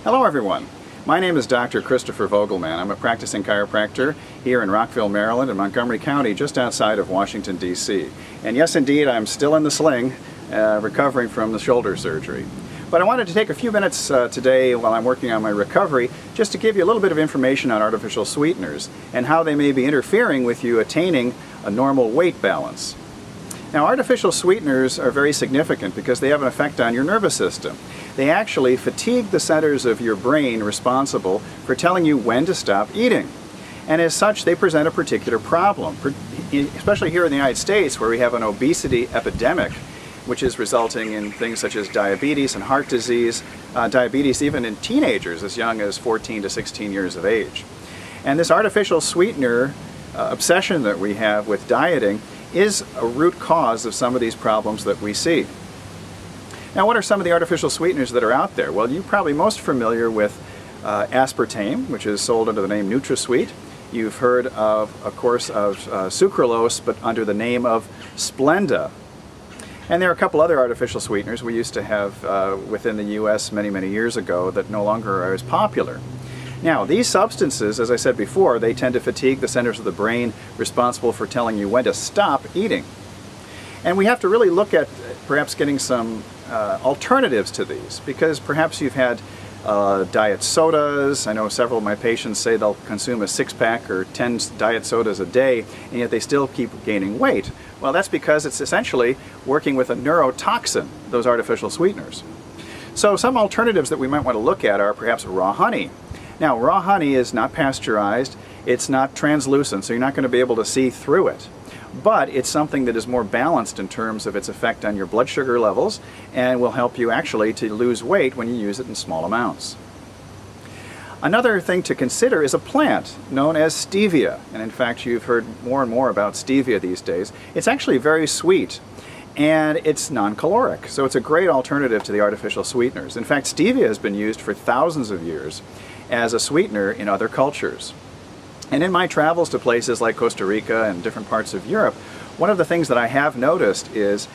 Hello everyone. My name is Dr. Christopher Vogelmann. I'm a practicing chiropractor here in Rockville, Maryland and Montgomery County, just outside of Washington, D.C. And yes, indeed, I'm still in the sling, recovering from the shoulder surgery. But I wanted to take a few minutes today while I'm working on my recovery just to give you a little bit of information on artificial sweeteners and how they may be interfering with you attaining a normal weight balance. Now, artificial sweeteners are very significant because they have an effect on your nervous system. They actually fatigue the centers of your brain responsible for telling you when to stop eating. And as such, they present a particular problem, especially here in the United States where we have an obesity epidemic, which is resulting in things such as diabetes and heart disease, diabetes even in teenagers as young as 14 to 16 years of age. And this artificial sweetener obsession that we have with dieting is a root cause of some of these problems that we see. Now, what are some of the artificial sweeteners that are out there? Well, you're probably most familiar with aspartame, which is sold under the name NutraSweet. You've heard of course, of sucralose, but under the name of Splenda. And there are a couple other artificial sweeteners we used to have within the U.S. many, many years ago that no longer are as popular. Now, these substances, as I said before, they tend to fatigue the centers of the brain responsible for telling you when to stop eating. And we have to really look at perhaps getting some alternatives to these, because perhaps you've had diet sodas. I know several of my patients say they'll consume a 6-pack or 10 diet sodas a day, and yet they still keep gaining weight. Well, that's because it's essentially working with a neurotoxin, those artificial sweeteners. So some alternatives that we might want to look at are perhaps raw honey. Now, raw honey is not pasteurized, it's not translucent, so you're not going to be able to see through it. But it's something that is more balanced in terms of its effect on your blood sugar levels and will help you actually to lose weight when you use it in small amounts. Another thing to consider is a plant known as Stevia. And in fact, you've heard more and more about Stevia these days. It's actually very sweet and it's non-caloric, so it's a great alternative to the artificial sweeteners. In fact, Stevia has been used for thousands of years as a sweetener in other cultures. And in my travels to places like Costa Rica and different parts of Europe, one of the things that I have noticed is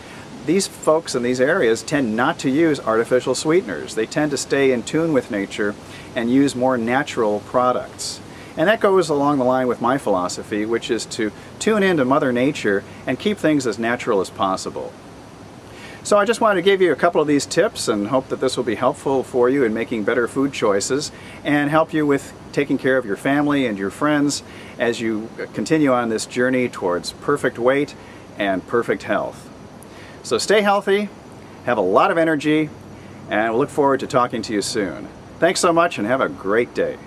these folks in these areas tend not to use artificial sweeteners. They tend to stay in tune with nature and use more natural products. And that goes along the line with my philosophy, which is to tune into Mother Nature and keep things as natural as possible. So I just wanted to give you a couple of these tips and hope that this will be helpful for you in making better food choices and help you with taking care of your family and your friends as you continue on this journey towards perfect weight and perfect health. So stay healthy, have a lot of energy, and we'll look forward to talking to you soon. Thanks so much and have a great day.